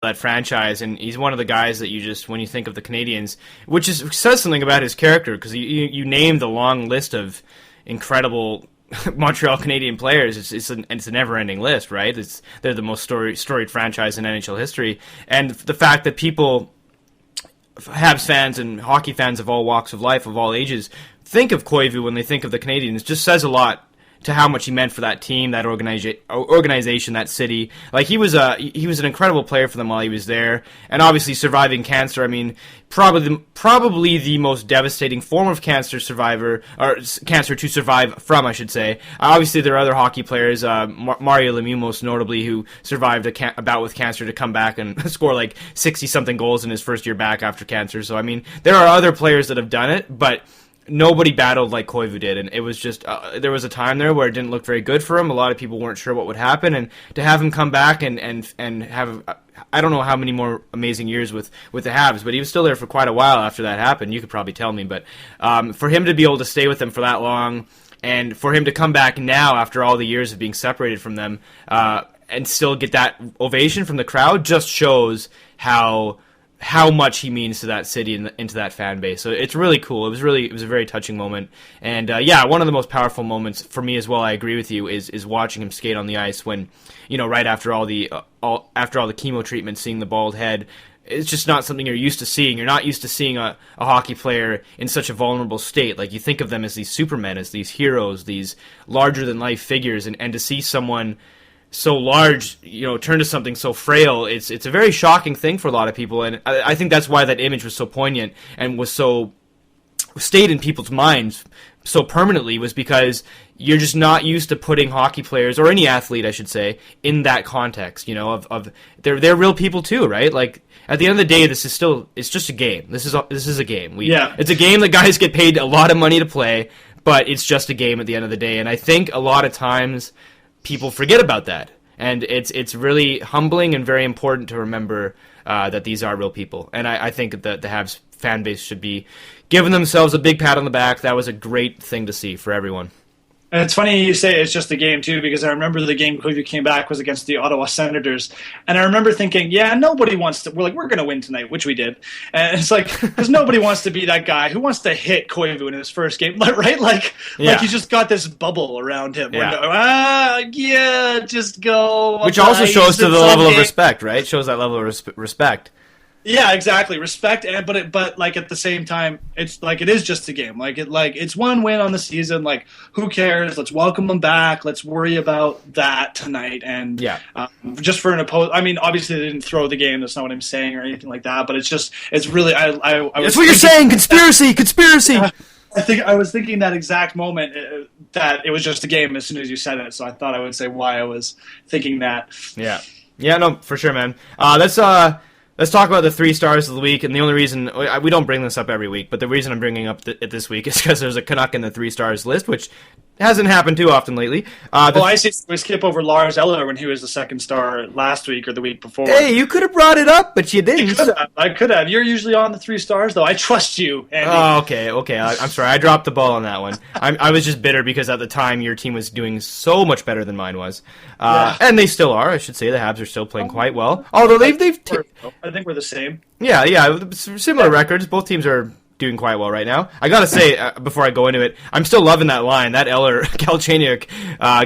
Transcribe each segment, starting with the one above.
that franchise, and he's one of the guys that you just, when you think of the Canadiens, says something about his character, because you named the long list of incredible Montreal Canadian players. It's a never-ending list, right? They're the most storied franchise in NHL history, and the fact that people, Habs fans and hockey fans of all walks of life, of all ages, think of Koivu when they think of the Canadiens just says a lot to how much he meant for that team, that organization, that city. Like, he was an incredible player for them while he was there, and obviously surviving cancer. I mean, probably the most devastating form of cancer to survive from, I should say. Obviously, there are other hockey players, Mario Lemieux most notably, who survived a bout with cancer to come back and score like 60-something goals in his first year back after cancer. So, I mean, there are other players that have done it, but nobody battled like Koivu did, and it was just there was a time there where it didn't look very good for him. A lot of people weren't sure what would happen, and to have him come back and have, I don't know how many more amazing years with the Habs, but he was still there for quite a while after that happened. You could probably tell me, but for him to be able to stay with them for that long, and for him to come back now after all the years of being separated from them, and still get that ovation from the crowd, just shows how much he means to that city and into that fan base. So it's really cool. It was a very touching moment. And one of the most powerful moments for me as well, I agree with you, is watching him skate on the ice when, right after all the chemo treatment, seeing the bald head. It's just not something you're used to seeing. You're not used to seeing a hockey player in such a vulnerable state. Like, you think of them as these supermen, as these heroes, these larger than life figures, and to see someone so large, turn to something so frail, it's a very shocking thing for a lot of people, and I think that's why that image was so poignant and was so stayed in people's minds so permanently, was because you're just not used to putting hockey players, or any athlete, I should say, in that context. Of they're real people too, right? Like, at the end of the day, it's just a game. This is a game. It's a game that guys get paid a lot of money to play, but it's just a game at the end of the day, and I think a lot of times people forget about that, and it's really humbling and very important to remember that these are real people. And I think that the Habs fan base should be giving themselves a big pat on the back. That was a great thing to see for everyone. And it's funny you say it's just a game, too, because I remember the game Koivu came back was against the Ottawa Senators, and I remember thinking, nobody wants to – we're going to win tonight, which we did. And it's like, because nobody wants to be that guy who wants to hit Koivu in his first game, right? Like he's just got this bubble around him. Yeah. Just go. Which also shows to the level of respect, right? Shows that level of respect. Yeah, exactly. Respect, but like at the same time, it's like it is just a game. It's one win on the season. Like, who cares? Let's welcome them back. Let's worry about that tonight. And just for an opponent. I mean, obviously they didn't throw the game. That's not what I'm saying or anything like that. But it's really. That's what you're saying. Conspiracy. I was thinking that exact moment that it was just a game as soon as you said it. So I thought I would say why I was thinking that. Yeah. Yeah. No, for sure, man. Let's talk about the 3 stars of the week, and the only reason we don't bring this up every week, but the reason I'm bringing up it this week is because there's a Canuck in the 3 stars list, which hasn't happened too often lately. I see. We skip over Lars Eller when he was the 2nd star last week or the week before. Hey, you could have brought it up, but you didn't. I could have. You're usually on the 3 stars, though. I trust you, Andy. Oh, okay. I'm sorry. I dropped the ball on that one. I was just bitter because at the time your team was doing so much better than mine was. And they still are, I should say. The Habs are still playing quite well. Although I think we're the same. Yeah. Similar records. Both teams are doing quite well right now. I gotta say, before I go into it, I'm still loving that line. That Eller, Galchenyuk,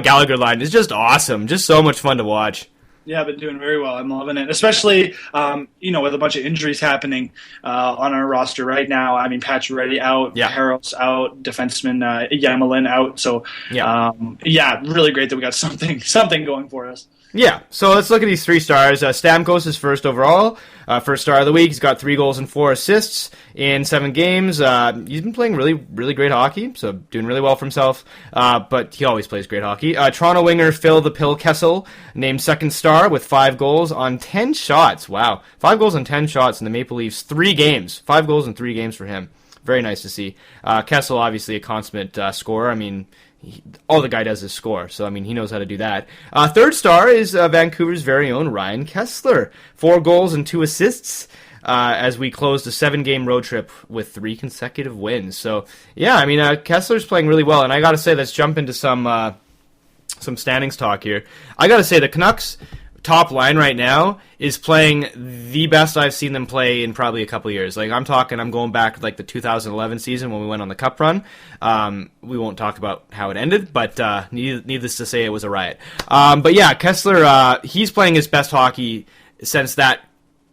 Gallagher line is just awesome. Just so much fun to watch. Yeah, I've been doing very well. I'm loving it, especially with a bunch of injuries happening on our roster right now. I mean, Pacioretty out, Harrell's out, defenseman Yamelin out. So really great that we got something going for us. Yeah, so let's look at these 3 stars. Stamkos is first overall, first star of the week. He's got 3 goals and 4 assists in 7 games. He's been playing really, really great hockey, so doing really well for himself, but he always plays great hockey. Toronto winger Phil the Pill Kessel, named 2nd star with 5 goals on 10 shots. Wow, 5 goals on 10 shots in the Maple Leafs, 3 games. 5 goals in 3 games for him. Very nice to see. Kessel, obviously a consummate scorer. I mean, all the guy does is score, so I mean he knows how to do that. 3rd star is Vancouver's very own Ryan Kesler, 4 goals and 2 assists as we closed a 7-game road trip with 3 consecutive wins. So yeah, I mean Kessler's playing really well, and I gotta say, let's jump into some standings talk here. I gotta say the Canucks top line right now is playing the best I've seen them play in probably a couple years. Like, I'm going back to like the 2011 season when we went on the Cup run. We won't talk about how it ended, but needless to say, it was a riot. But yeah, Kessler, he's playing his best hockey since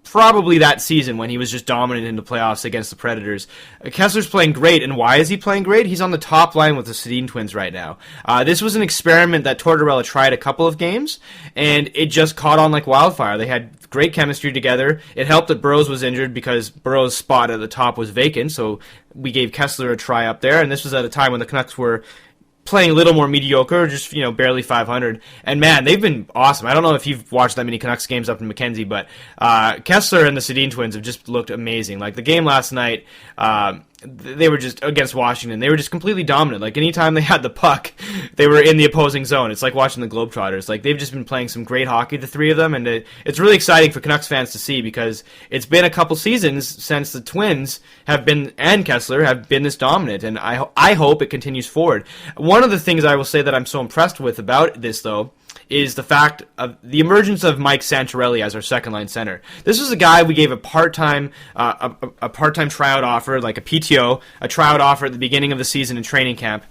probably that season when he was just dominant in the playoffs against the Predators. Kessler's playing great, and why is he playing great? He's on the top line with the Sedin twins right now. This was an experiment that Tortorella tried a couple of games, and it just caught on like wildfire. They had great chemistry together. It helped that Burrows was injured because Burrows' spot at the top was vacant, so we gave Kessler a try up there, and this was at a time when the Canucks were playing a little more mediocre, just, barely 500. And man, they've been awesome. I don't know if you've watched that many Canucks games up in Mackenzie, but Kessler and the Sedin twins have just looked amazing. Like, the game last night, they were just against Washington. They were just completely dominant. Like, anytime they had the puck, they were in the opposing zone. It's like watching the Globetrotters. Like, they've just been playing some great hockey, the three of them, and it's really exciting for Canucks fans to see because it's been a couple seasons since the Twins and Kessler have been this dominant, and I hope it continues forward. One of the things I will say that I'm so impressed with about this, though, is the fact of the emergence of Mike Santorelli as our second-line center. This was a guy we gave a part-time tryout offer, like a PTO, a tryout offer at the beginning of the season in training camp.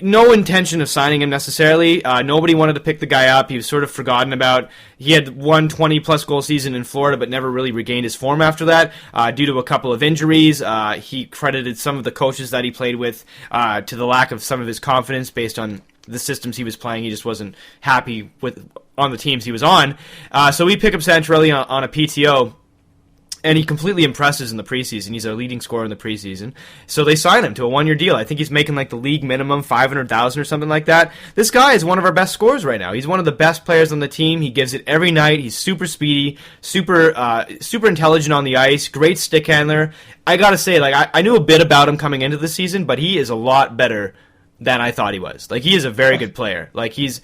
No intention of signing him necessarily. Nobody wanted to pick the guy up. He was sort of forgotten about. He had one 20-plus goal season in Florida, but never really regained his form after that due to a couple of injuries. He credited some of the coaches that he played with to the lack of some of his confidence based on the systems he was playing. He just wasn't happy on the teams he was on. So we pick up Santorelli on a PTO, and he completely impresses in the preseason. He's our leading scorer in the preseason. So they sign him to a one-year deal. I think he's making like the league minimum, $500,000 or something like that. This guy is one of our best scorers right now. He's one of the best players on the team. He gives it every night. He's super speedy, super intelligent on the ice, great stick handler. I gotta say, like, I knew a bit about him coming into the season, but he is a lot better than I thought he was. Like, he is a very good player. Like, he is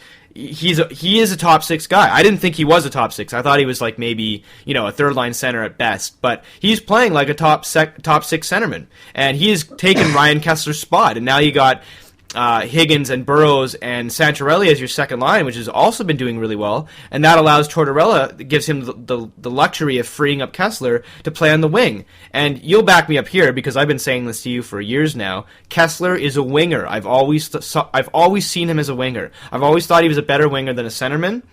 a top six guy. I didn't think he was a top six. I thought he was like maybe, a third line center at best, but he's playing like a top six centerman, and he has taken Ryan Kessler's spot, and now you got Higgins and Burrows and Santorelli as your second line, which has also been doing really well, and that allows Tortorella, gives him the luxury of freeing up Kessler to play on the wing. And you'll back me up here because I've been saying this to you for years now. Kessler is a winger. I've always seen him as a winger. I've always thought he was a better winger than a centerman.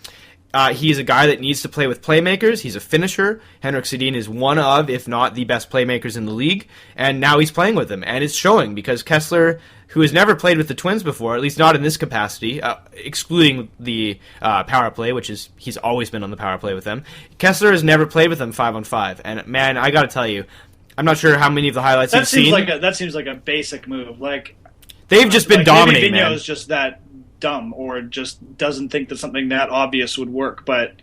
He's a guy that needs to play with playmakers. He's a finisher. Henrik Sedin is one of, if not the best playmakers in the league, and now he's playing with them, and it's showing because Kessler, who has never played with the Twins before, at least not in this capacity, excluding the power play, which is he's always been on the power play with them. Kessler has never played with them 5-on-5, and man, I got to tell you, I'm not sure how many of the highlights you've seen. That seems like a basic move. Like, they've just been dominating, maybe man. Vigneault's just that dumb or just doesn't think that something that obvious would work. But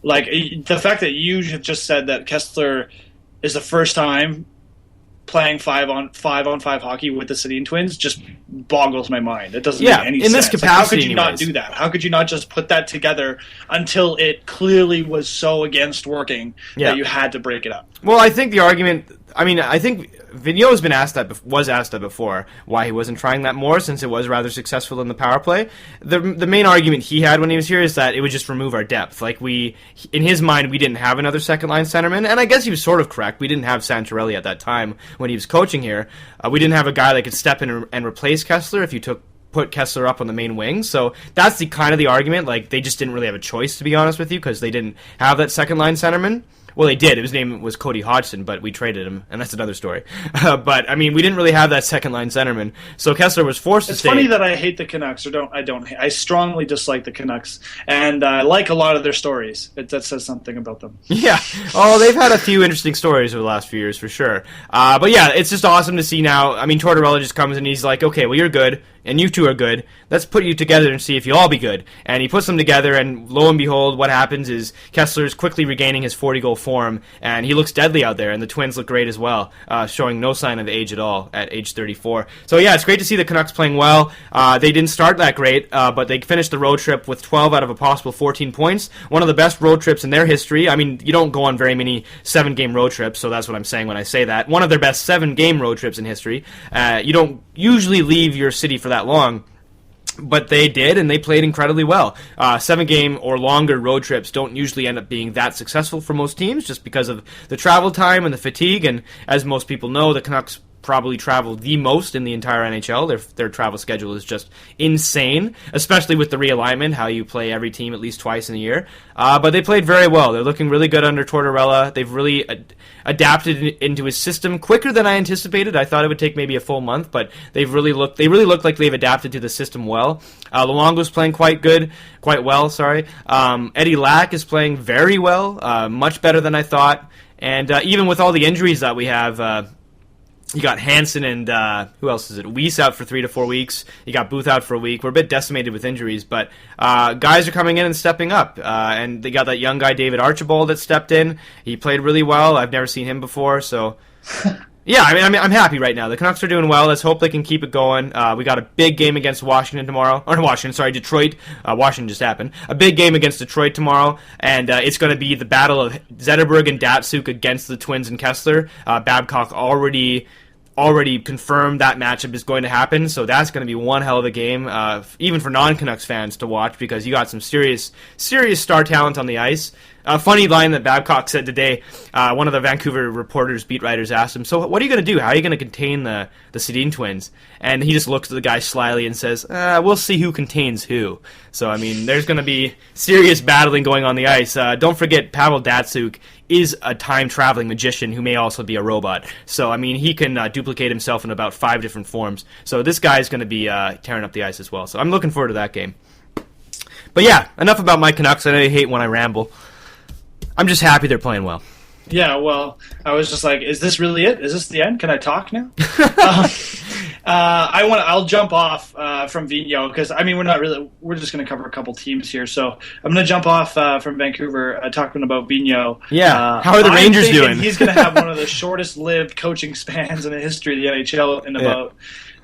like, the fact that you have just said that Kessler is the first time playing 5-on-5 hockey with the Sedin twins just boggles my mind. It doesn't make any sense. In this capacity, how could you not do that? How could you not just put that together until it clearly was so against working that you had to break it up? Well, I think the argument, I think Vigneault was asked that before, why he wasn't trying that more since it was rather successful in the power play. The main argument he had when he was here is that it would just remove our depth. Like, in his mind, we didn't have another second-line centerman, and I guess he was sort of correct. We didn't have Santorelli at that time when he was coaching here. We didn't have a guy that could step in and replace Kessler if you put Kessler up on the main wing. So that's the argument. Like, they just didn't really have a choice, to be honest with you, because they didn't have that second-line centerman. Well, they did. His name was Cody Hodgson, but we traded him, and that's another story. But we didn't really have that second-line centerman, so Kessler was forced to stay. It's funny that I hate the Canucks, I strongly dislike the Canucks, and I like a lot of their stories. That says something about them. Yeah. Oh, they've had a few interesting stories over the last few years, for sure. But yeah, it's just awesome to see now. Tortorella just comes and he's like, okay, well, you're good, and you two are good. Let's put you together and see if you'll all be good. And he puts them together, and lo and behold, what happens is Kessler's quickly regaining his 40-goal form, and he looks deadly out there, and the Twins look great as well, showing no sign of age at all at age 34. So yeah, it's great to see the Canucks playing well. They didn't start that great, but they finished the road trip with 12 out of a possible 14 points. One of the best road trips in their history. You don't go on very many 7-game road trips, so that's what I'm saying when I say that. One of their best 7-game road trips in history. You don't usually leave your city for that long. But they did, and they played incredibly well. 7-game or longer road trips don't usually end up being that successful for most teams just because of the travel time and the fatigue. And as most people know, the Canucks probably travel the most in the entire NHL. Their travel schedule is just insane, especially with the realignment, how you play every team at least twice in a year. But they played very well. They're looking really good under Tortorella. They've really adapted into his system quicker than I anticipated. I thought it would take maybe a full month, but they really look like they've adapted to the system well. Luongo's playing quite well. Eddie Lack is playing very well, much better than I thought. And even with all the injuries that we have, you got Hansen and who else is it? Weiss out for 3 to 4 weeks. You got Booth out for a week. We're a bit decimated with injuries, but guys are coming in and stepping up. And they got that young guy, David Archibald, that stepped in. He played really well. I've never seen him before, so yeah. I mean, I'm happy right now. The Canucks are doing well. Let's hope they can keep it going. We got a big game against Washington tomorrow. Or Detroit. Washington just happened. A big game against Detroit tomorrow, and it's going to be the battle of Zetterberg and Datsuk against the Twins and Kessler. Babcock already confirmed that matchup is going to happen, so that's going to be one hell of a game, even for non-Canucks fans to watch, because you got some serious star talent on the ice. A funny line that Babcock said today, one of the Vancouver reporters, beat writers, asked him, so what are you going to do? How are you going to contain the Sedin twins? And he just looks at the guy slyly and says, we'll see who contains who. So, I mean, there's going to be serious battling going on the ice. Don't forget, Pavel Datsuk is a time-traveling magician who may also be a robot. So, I mean, he can duplicate himself in about 5 different forms. So this guy's going to be tearing up the ice as well. So I'm looking forward to that game. But yeah, enough about my Canucks. I know you hate when I ramble. I'm just happy they're playing well. Yeah, well, I was just like, is this really it? Is this the end? Can I talk now? I'll jump off from Vigneault because, I mean, we're just going to cover a couple teams here. So I'm going to jump off from Vancouver talking about Vigneault. Yeah, how are the Rangers doing? He's going to have one of the shortest-lived coaching spans in the history of the NHL in about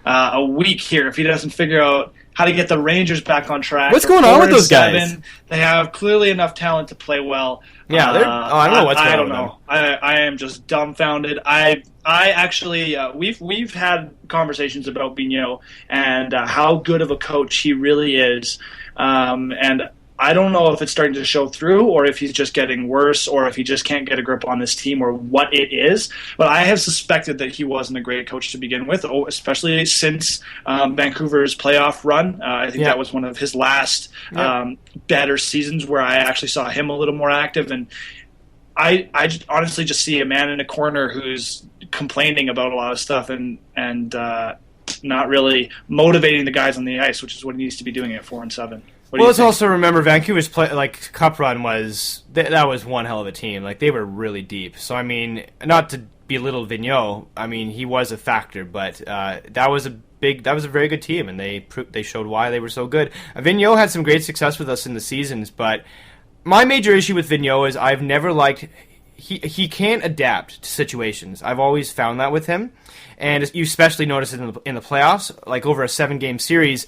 a week here if he doesn't figure out how to get the Rangers back on track. What's going on with those guys? They have clearly enough talent to play well. Yeah, I don't know what's going on with them. I am just dumbfounded. I actually we've had conversations about Vigneault and how good of a coach he really is, and I don't know if it's starting to show through or if he's just getting worse or if he just can't get a grip on this team or what it is. But I have suspected that he wasn't a great coach to begin with, especially since Vancouver's playoff run. I think that was one of his last better seasons where I actually saw him a little more active. And I honestly just see a man in a corner who's complaining about a lot of stuff and not really motivating the guys on the ice, which is what he needs to be doing at 4-7. Well, let's also remember Vancouver's cup run was that was one hell of a team. Like, they were really deep. So I mean, not to belittle Vigneault, I mean, he was a factor, but that was a very good team, and they showed why they were so good. Vigneault had some great success with us in the seasons, but my major issue with Vigneault is I've never liked he can't adapt to situations. I've always found that with him, and you especially notice it in the playoffs, like over a 7-game series.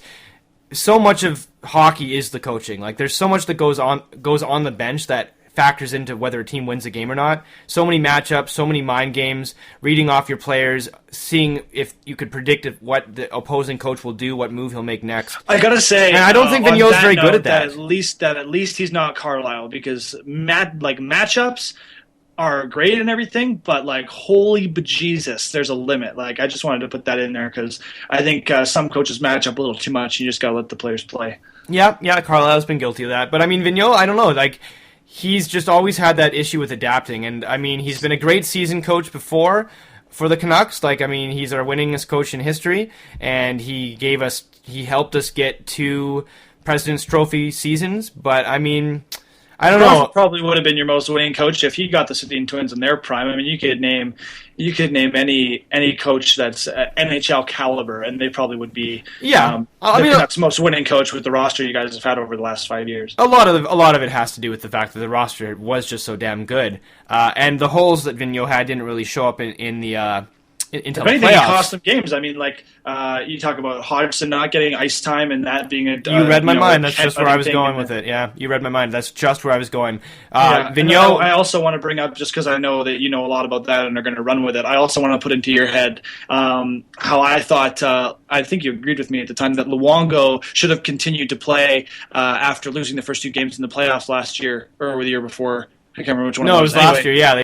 So much of hockey is the coaching. Like, there's so much that goes on the bench that factors into whether a team wins a game or not. So many matchups, so many mind games, reading off your players, seeing if you could predict what the opposing coach will do, what move he'll make next. I gotta say, and I don't think Vigneault's very good at that. At least he's not Carlisle, because matchups are great and everything, but like, holy bejesus, there's a limit. Like, I just wanted to put that in there because I think some coaches match up a little too much. You just gotta let the players play. Yeah, Carlisle's been guilty of that. But I mean, Vigneault, I don't know, like, he's just always had that issue with adapting. And I mean, he's been a great season coach before for the Canucks. Like, I mean, he's our winningest coach in history, and he helped us get 2 President's Trophy seasons. But I mean, I don't know. Probably would have been your most winning coach if he got the Sedin twins in their prime. I mean, you could name any coach that's NHL caliber, and they probably would be. Yeah, Canucks' most winning coach with the roster you guys have had over the last 5 years. A lot of it has to do with the fact that the roster was just so damn good, and the holes that Vigneault had didn't really show up in the until If anything, the it playoffs. cost them games. I mean, like you talk about Hodgson not getting ice time and that being a You read my mind. That's just where I was headbutting going thing. with it. Yeah, you read my mind. That's just where I was going. And then Vigneault. I also want to bring up, just because I know that you know a lot about that and are going to run with it, I also want to put into your head how I thought, I think you agreed with me at the time, that Luongo should have continued to play after losing the first two games in the playoffs last year, or the year before. I can't remember which one. No, it was last Anyway, year. Yeah,